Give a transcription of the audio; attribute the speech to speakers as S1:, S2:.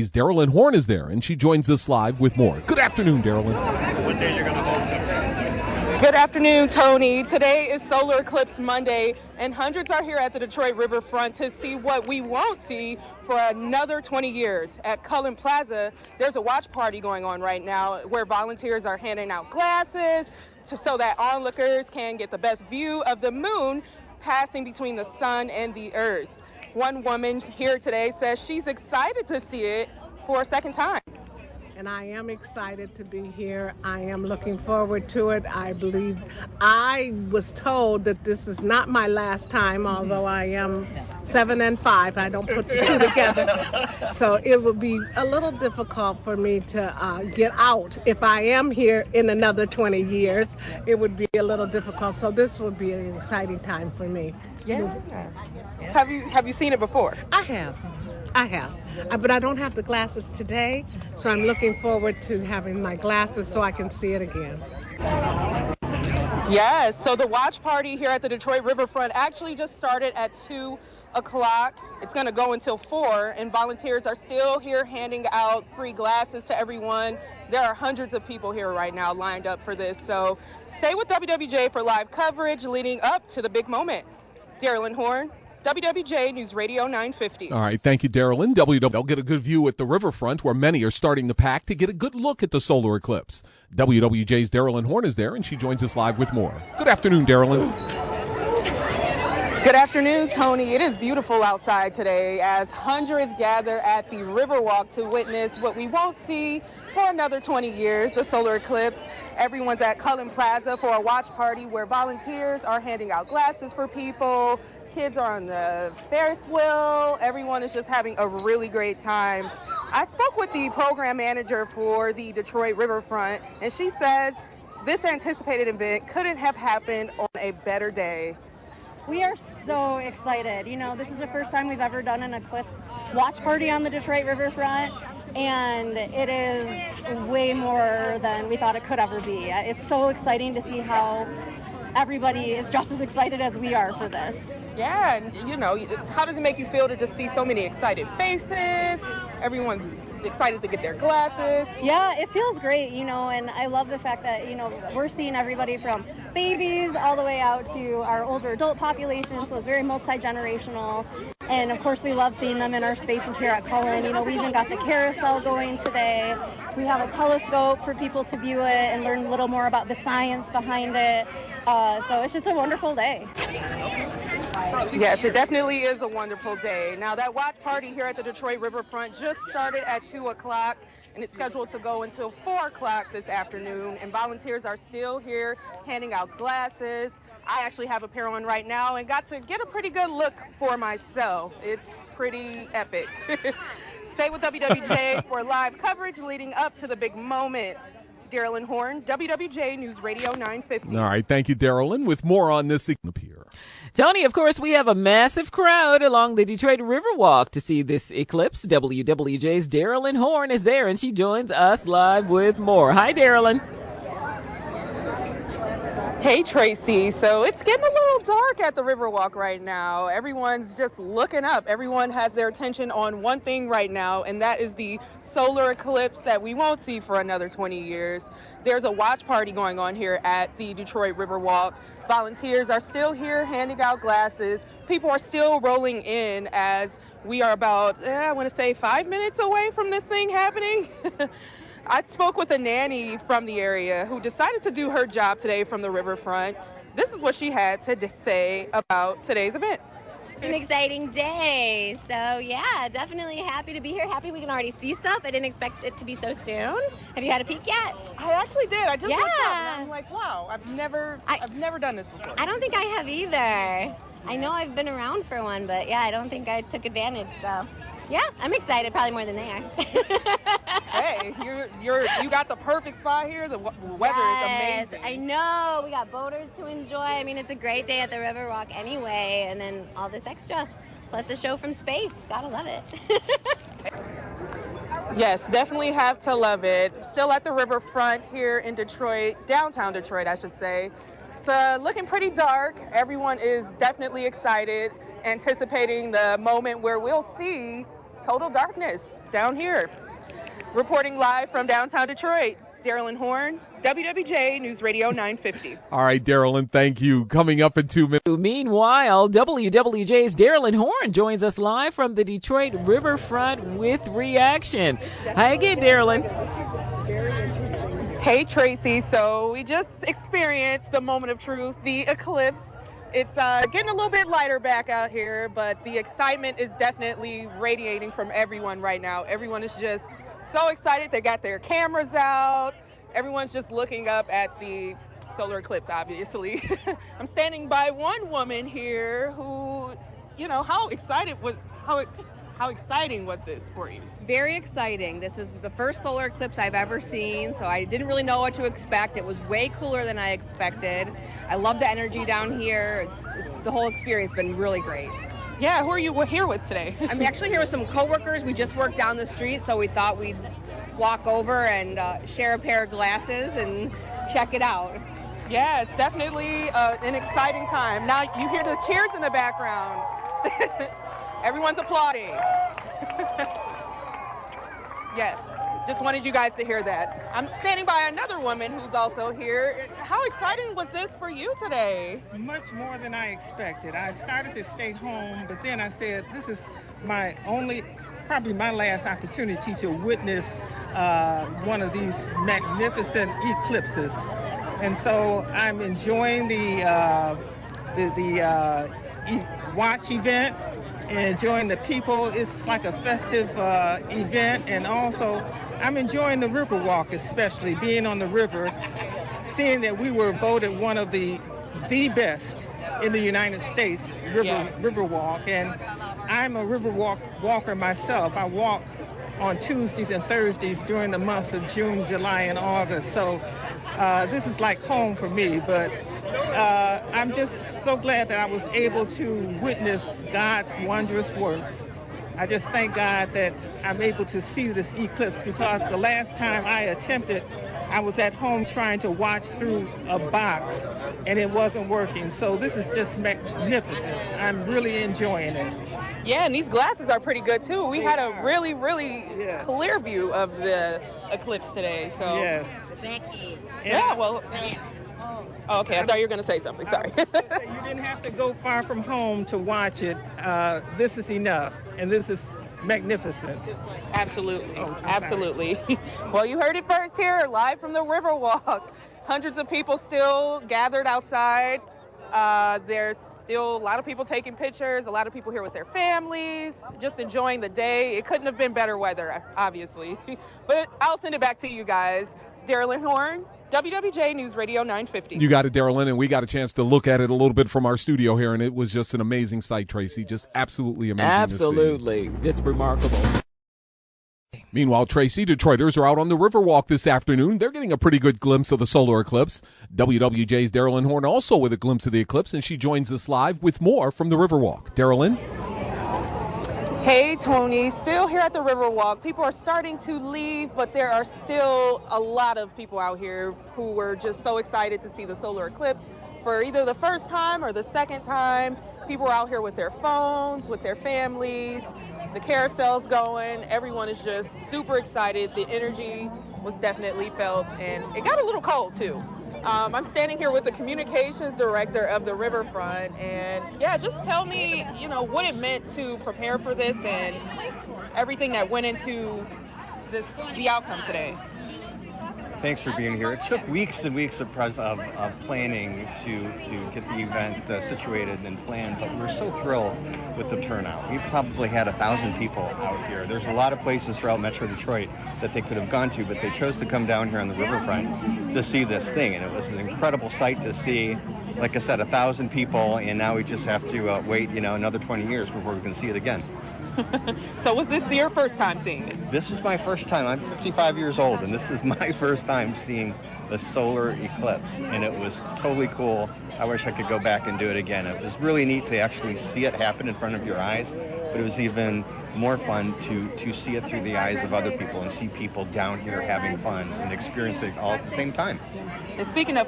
S1: Darrylin Horne is there, and she joins us live with more. Good afternoon, Darrylin.
S2: What day you're going to host them?
S3: Good afternoon, Tony. Today is Solar Eclipse Monday, and hundreds are here at the Detroit Riverfront to see what we won't see for another 20 years. At Cullen Plaza, there's a watch party going on right now where volunteers are handing out glasses so that onlookers can get the best view of the moon passing between the sun and the earth. One woman here today says she's excited to see it for a second time.
S4: And I am excited to be here. I am looking forward to it. I was told that this is not my last time, although I am 7 and 5. I don't put the two together. So it would be a little difficult for me to get out. If I am here in another 20 years, it would be a little difficult. So this would be an exciting time for me.
S3: Yeah. Have you seen it before?
S4: I have. But I don't have the glasses today, so I'm looking forward to having my glasses so I can see it again.
S3: Yes, so the watch party here at the Detroit Riverfront actually just started at 2 o'clock. It's going to go until 4, and volunteers are still here handing out free glasses to everyone. There are hundreds of people here right now lined up for this, so stay with WWJ for live coverage leading up to the big moment. Darrylin Horne, WWJ News Radio 950.
S1: All right, thank you, Darrylin. WWJ get a good view at the riverfront where many are starting to pack to get a good look at the solar eclipse. WWJ's Darrylin Horne is there, and she joins us live with more. Good afternoon, Darrylin.
S3: Good afternoon, Tony. It is beautiful outside today as hundreds gather at the Riverwalk to witness what we won't see for another 20 years, the solar eclipse. Everyone's at Cullen Plaza for a watch party where volunteers are handing out glasses for people. Kids are on the Ferris wheel. Everyone is just having a really great time. I spoke with the program manager for the Detroit Riverfront, and she says this anticipated event couldn't have happened on a better day.
S5: We are so excited. You know, this is the first time we've ever done an eclipse watch party on the Detroit Riverfront, and it is way more than we thought it could ever be. It's so exciting to see how everybody is just as excited as we are for this.
S3: Yeah, and you know, how does it make you feel to just see so many excited faces? Everyone's excited to get their glasses.
S5: Yeah, it feels great, you know, and I love the fact that, you know, we're seeing everybody from babies all the way out to our older adult population, so it's very multi-generational. And of course we love seeing them in our spaces here at Cullen. You know, we even got the carousel going today. We have a telescope for people to view it and learn a little more about the science behind it. So it's just a wonderful day.
S3: Yes, it definitely is a wonderful day. Now, that watch party here at the Detroit Riverfront just started at 2 o'clock, and it's scheduled to go until 4 o'clock this afternoon, and volunteers are still here handing out glasses. I actually have a pair on right now and got to get a pretty good look for myself. It's pretty epic. Stay with WWJ for live coverage leading up to the big moment. Darrylin Horne, WWJ News Radio 950.
S1: All right, thank you, Darrylin. With more on this up here.
S6: Tony, of course, we have a massive crowd along the Detroit Riverwalk to see this eclipse. WWJ's Darrylin Horne is there, and she joins us live with more. Hi, Darrylin.
S3: Hey, Tracy. So it's getting a little dark at the Riverwalk right now. Everyone's just looking up. Everyone has their attention on one thing right now, and that is the solar eclipse that we won't see for another 20 years. There's a watch party going on here at the Detroit Riverwalk. Volunteers are still here handing out glasses. People are still rolling in as we are about, I want to say 5 minutes away from this thing happening. I spoke with a nanny from the area who decided to do her job today from the riverfront. This is what she had to say about today's event.
S7: It's an exciting day. So yeah, definitely happy to be here. Happy we can already see stuff. I didn't expect it to be so soon. Have you had a peek yet?
S3: I actually did. I just looked up and I'm like, wow, I've never done this before.
S7: I don't think I have either. I know I've been around for one, but yeah, I don't think I took advantage. So yeah, I'm excited, probably more than they are.
S3: Hey, you got the perfect spot here. The weather is amazing.
S7: I know. We got boaters to enjoy. I mean, it's a great day at the Riverwalk anyway, and then all this extra, plus the show from space. Gotta love it.
S3: Yes, definitely have to love it. Still at the riverfront here in Detroit, downtown Detroit, I should say. It's looking pretty dark. Everyone is definitely excited, anticipating the moment where we'll see total darkness. down here. Reporting live from downtown Detroit, Darrylin Horne, WWJ News Radio 950.
S1: All right, Darrylin, thank you. Coming up in 2 minutes.
S6: Meanwhile, WWJ's Darrylin Horne joins us live from the Detroit riverfront with reaction. Hi again, Darrylin.
S3: Hey, Tracy. So we just experienced the moment of truth, the eclipse. It's getting a little bit lighter back out here, but the excitement is definitely radiating from everyone right now. Everyone is just so excited. They got their cameras out. Everyone's just looking up at the solar eclipse, obviously. I'm standing by one woman here who, how exciting was this for you?
S8: Very exciting. This is the first solar eclipse I've ever seen, so I didn't really know what to expect. It was way cooler than I expected. I love the energy down here. The whole experience has been really great.
S3: Yeah, who are you here with today?
S8: I'm actually here with some coworkers. We just worked down the street, so we thought we'd walk over and share a pair of glasses and check it out.
S3: Yeah, it's definitely an exciting time. Now you hear the cheers in the background. Everyone's applauding. Yes, just wanted you guys to hear that. I'm standing by another woman who's also here. How exciting was this for you today?
S9: Much more than I expected. I started to stay home, but then I said, this is probably my last opportunity to witness one of these magnificent eclipses. And so I'm enjoying the watch event and enjoying the people. It's like a festive event, and also I'm enjoying the river walk, especially being on the river, seeing that we were voted one of the best in the United States river walk. And I'm a river walker myself. I walk on Tuesdays and Thursdays during the months of June, July, and August. So this is like home for me, but I'm just so glad that I was able to witness God's wondrous works. I just thank God that I'm able to see this eclipse, because the last time I attempted, I was at home trying to watch through a box and it wasn't working. So this is just magnificent. I'm really enjoying it.
S3: Yeah, and these glasses are pretty good too. We had a really, really clear view of the eclipse today. So
S9: yes.
S3: Yeah, well. Oh, okay, I thought you were going to say something. Sorry.
S9: You didn't have to go far from home to watch it. This is enough, and this is magnificent.
S3: Absolutely. Absolutely. Well, you heard it first here, live from the Riverwalk. Hundreds of people still gathered outside. There's still a lot of people taking pictures, a lot of people here with their families, just enjoying the day. It couldn't have been better weather, obviously. But I'll send it back to you guys. Darrylin Horne, WWJ News Radio 950.
S1: You got it, Darrylin, and we got a chance to look at it a little bit from our studio here, and it was just an amazing sight, Tracy. Just absolutely amazing.
S6: Absolutely. It's remarkable.
S1: Meanwhile, Tracy, Detroiters are out on the Riverwalk this afternoon. They're getting a pretty good glimpse of the solar eclipse. WWJ's Darrylin Horne also with a glimpse of the eclipse, and she joins us live with more from the Riverwalk. Darrylin?
S3: Hey, Tony. Still here at the Riverwalk. People are starting to leave, but there are still a lot of people out here who were just so excited to see the solar eclipse for either the first time or the second time. People are out here with their phones, with their families. The carousel's going. Everyone is just super excited. The energy was definitely felt, and it got a little cold, too. I'm standing here with the communications director of the Riverfront, and just tell me, what it meant to prepare for this and everything that went into the outcome today.
S10: Thanks for being here. It took weeks and weeks of planning to get the event situated and planned, but we're so thrilled with the turnout. We've probably had 1,000 people out here. There's a lot of places throughout Metro Detroit that they could have gone to, but they chose to come down here on the riverfront to see this thing, and it was an incredible sight to see. Like I said, 1,000 people, and now we just have to wait, another 20 years before we can see it again.
S3: So was this your first time seeing it?
S10: This is my first time. I'm 55 years old, and this is my first time seeing the solar eclipse, and it was totally cool. I wish I could go back and do it again. It was really neat to actually see it happen in front of your eyes, but it was even more fun to see it through the eyes of other people and see people down here having fun and experiencing it all at the same time.
S3: And speaking of